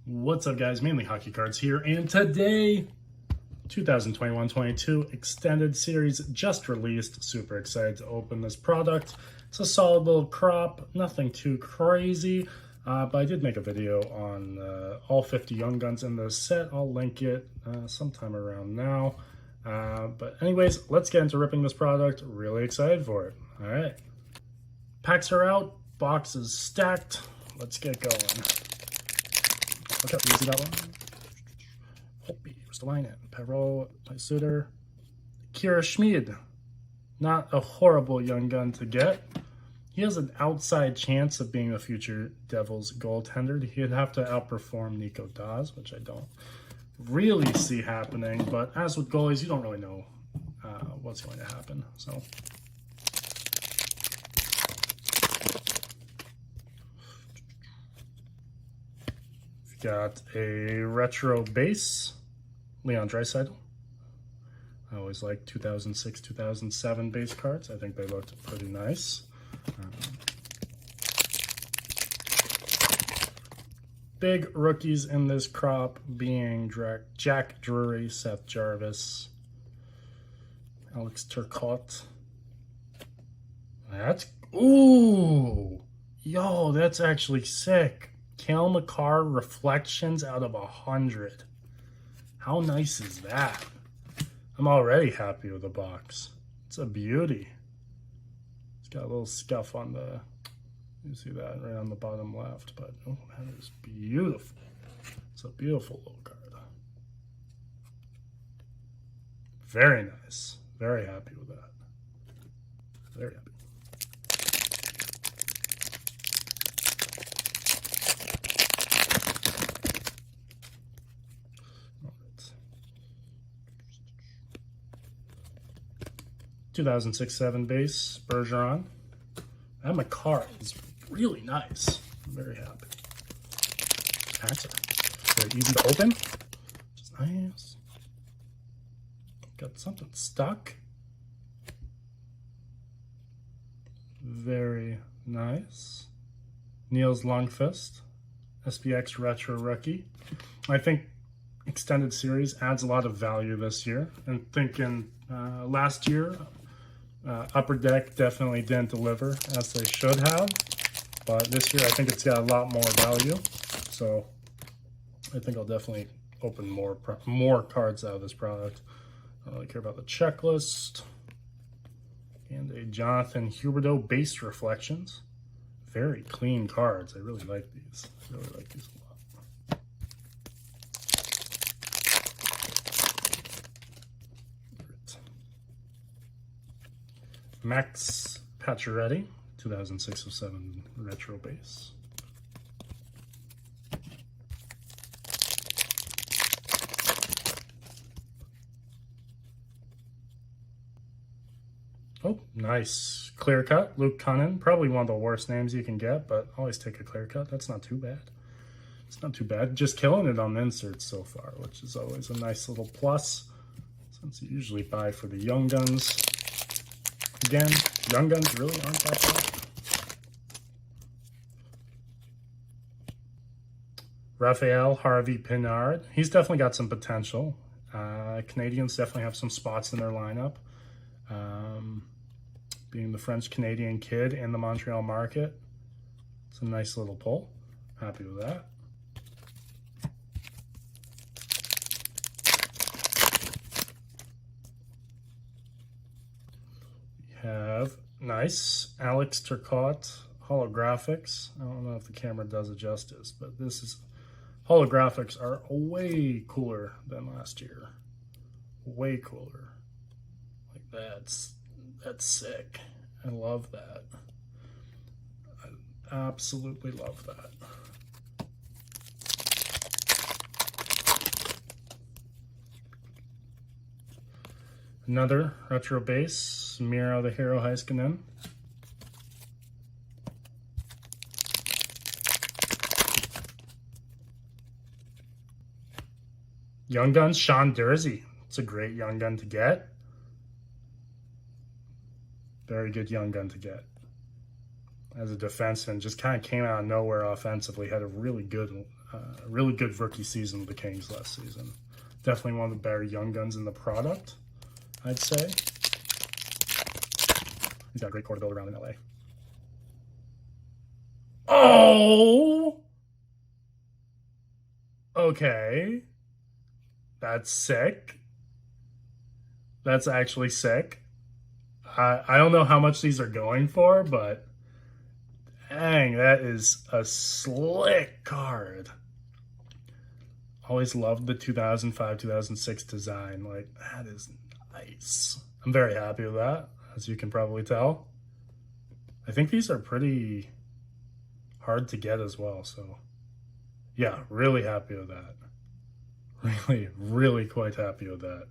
What's up, guys? Mainly Hockey Cards here, and today 2021-22 extended series just released. Super excited to open this product. It's a solid little crop, nothing too crazy, but I did make a video on all 50 Young Guns in this set. I'll link it sometime around now. But anyways, let's get into ripping this product. Really excited for it. All right, packs are out, boxes stacked. Let's get going. Look how easy that one. Holtby, Ristolainen, Perreault, Suter, Kira Schmid. Not a horrible young gun to get. He has an outside chance of being a future Devils goaltender. He'd have to outperform Nico Dawes, which I don't really see happening. But as with goalies, you don't really know what's going to happen. So. Got a retro base, Leon Draisaitl. I always like 2006, 2007 base cards. I think they looked pretty nice. Big rookies in this crop being Jack Drury, Seth Jarvis, Alex Turcotte. Ooh, yo, that's actually sick. Cale Makar Reflections out of 100. How nice is that? I'm already happy with the box. It's a beauty. It's got a little scuff on the, you see that right on the bottom left, but oh, that is beautiful. It's a beautiful little card. Very nice. Very happy with that. Very happy. Right. 2006-07 base, Bergeron. And Makar is really nice. I'm very happy. Packs are very easy to open, which is nice. Got something stuck. Very nice. Niels Lundqvist, SPX Retro Rookie. I think extended series adds a lot of value this year. And thinking last year, Upper Deck definitely didn't deliver as they should have. But this year, I think it's got a lot more value. So I think I'll definitely open more cards out of this product. I don't really care about the checklist. And a Jonathan Huberdeau base reflections. Very clean cards. I really like these. I really like these a lot. Right. Max Pacioretty, 2006-07 retro base. Oh, nice. Clear cut, Luke Cunnin. Probably one of the worst names you can get, but always take a clear cut. That's not too bad. It's not too bad. Just killing it on inserts so far, which is always a nice little plus, since you usually buy for the young guns. Again, young guns really aren't that bad. Raphael Harvey Pinard. He's definitely got some potential. Canadians definitely have some spots in their lineup. Being the French-Canadian kid in the Montreal market. It's a nice little pull. Happy with that. We have nice Alex Turcotte holographics. I don't know if the camera does it justice, but this is, holographics are way cooler than last year. Way cooler. Like that's sick. I love that. I absolutely love that. Another retro base, Miro the Hero Heiskanen. Young Guns, Sean Durzi. It's a great young gun to get. Very good young gun to get. as a defenseman. Just kind of came out of nowhere offensively. Had a really good rookie season with the Kings last season. Definitely one of the better young guns in the product, I'd say. He's got a great core to build around in LA. Oh! Okay. That's sick. That's actually sick. I don't know how much these are going for, but dang, that is a slick card. Always loved the 2005, 2006 design. Like, that is nice. I'm very happy with that, as you can probably tell. I think these are pretty hard to get as well, so yeah, really happy with that. Really quite happy with that.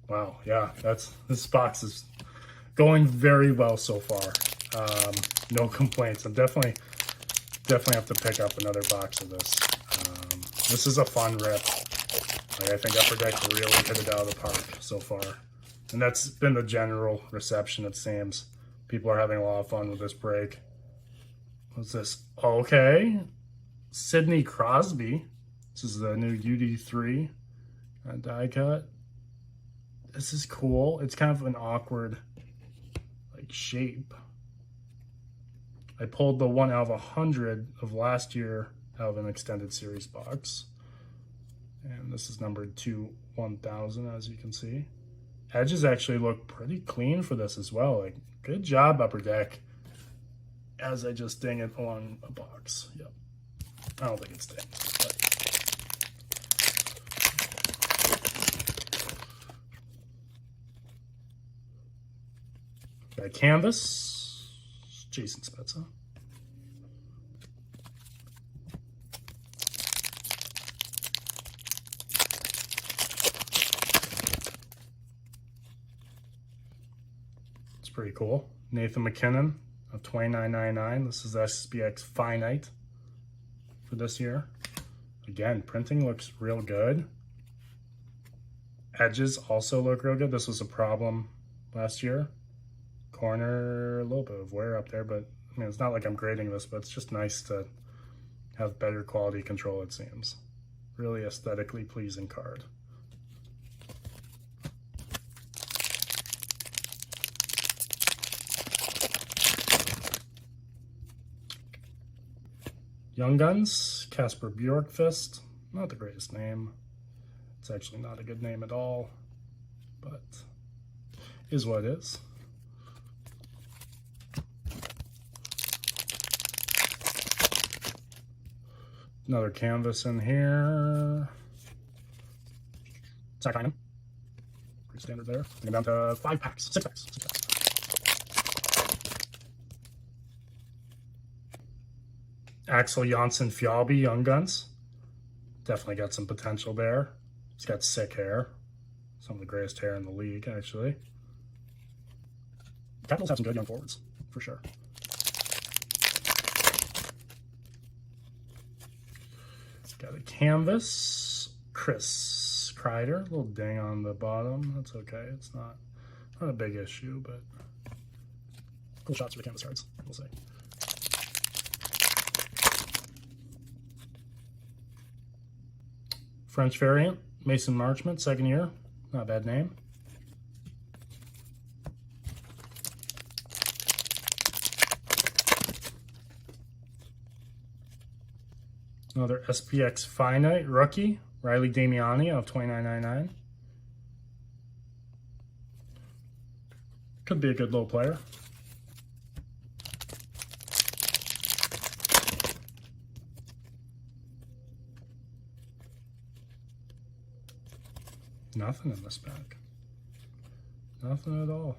Wow, yeah, this box is going very well so far. No complaints. I'm definitely have to pick up another box of this. This is a fun rip. Like, I think Upper Deck really hit it out of the park so far. And that's been the general reception, it seems. People are having a lot of fun with this break. What's this? Okay. Sidney Crosby. This is the new UD3 die cut. This is cool. It's kind of an awkward like shape. I pulled the 1 out of 100 of last year out of an extended series box. And this is numbered to 1000, as you can see. Edges actually look pretty clean for this as well. Like, good job, Upper Deck. As I just ding it along a box. Yep. I don't think it's dinged, but got a canvas. Jason Spezza. It's pretty cool. Nathan McKinnon of $29.99. This is SPX Finite for this year. Again, printing looks real good. Edges also look real good. This was a problem last year. Corner, a little bit of wear up there, but I mean, it's not like I'm grading this, but it's just nice to have better quality control, it seems. Really aesthetically pleasing card. Young Guns, Casper Bjorkfist. Not the greatest name. It's actually not a good name at all, but is what it is. Another canvas in here. Zach Hyman. Pretty standard there. Getting down to 6 packs. Axel Janssen Fjallby, Young Guns. Definitely got some potential there. He's got sick hair. Some of the greatest hair in the league, actually. Capitals have some good young forwards, for sure. Got a canvas. Chris Kreider. A little ding on the bottom. That's okay. It's not a big issue, but cool shots for the canvas cards, we'll say. French variant, Mason Marchment, 2nd year. Not a bad name. Another SPX Finite rookie, Riley Damiani of $29.99. Could be a good little player. Nothing in this pack. Nothing at all.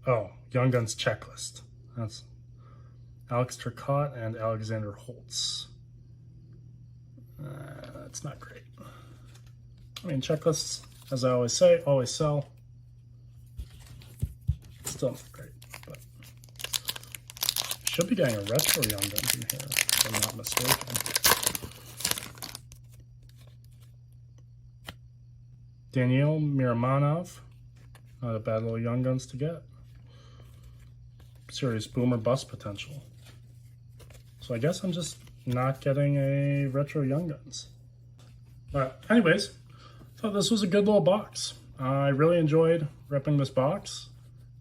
Oh, Young Guns checklist. That's Alex Turcotte and Alexander Holtz. That's not great. I mean, checklists, as I always say, always sell. Still not great, but should be getting a retro Young Guns in here, if I'm not mistaken. Daniil Miramanov, not a bad little Young Guns to get. Serious boomer bust potential. So I guess I'm just not getting a retro Young Guns. But anyways, thought this was a good little box. I really enjoyed ripping this box.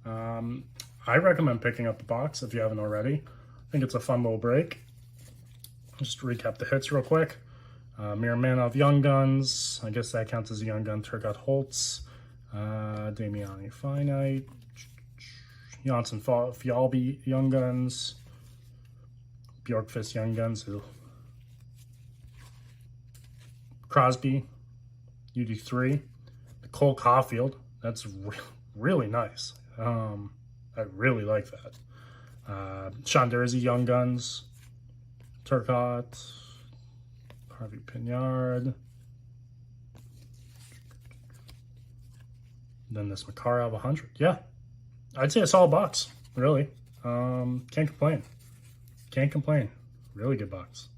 I recommend picking up the box if you haven't already. I think it's a fun little break. Just to recap the hits real quick. Miramanov Young Guns. I guess that counts as a Young Gun. Turcotte Holtz. Damiani Finite. Janssen Fjallby Young Guns. Bjorkfist Young Guns. Crosby UD3. Cole Caulfield. That's really nice. I really like that. Sean Dursey Young Guns. Turcotte. Harvey Pinard. Then this Makarov 100. Yeah, I'd say a solid box, really. Can't complain. Can't complain. Really good box.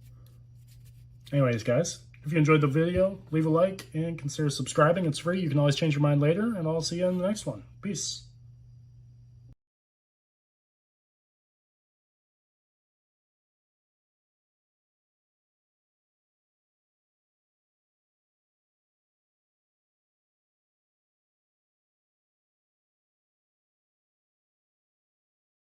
Anyways, guys, if you enjoyed the video, leave a like and consider subscribing. It's free. You can always change your mind later, and I'll see you in the next one. Peace.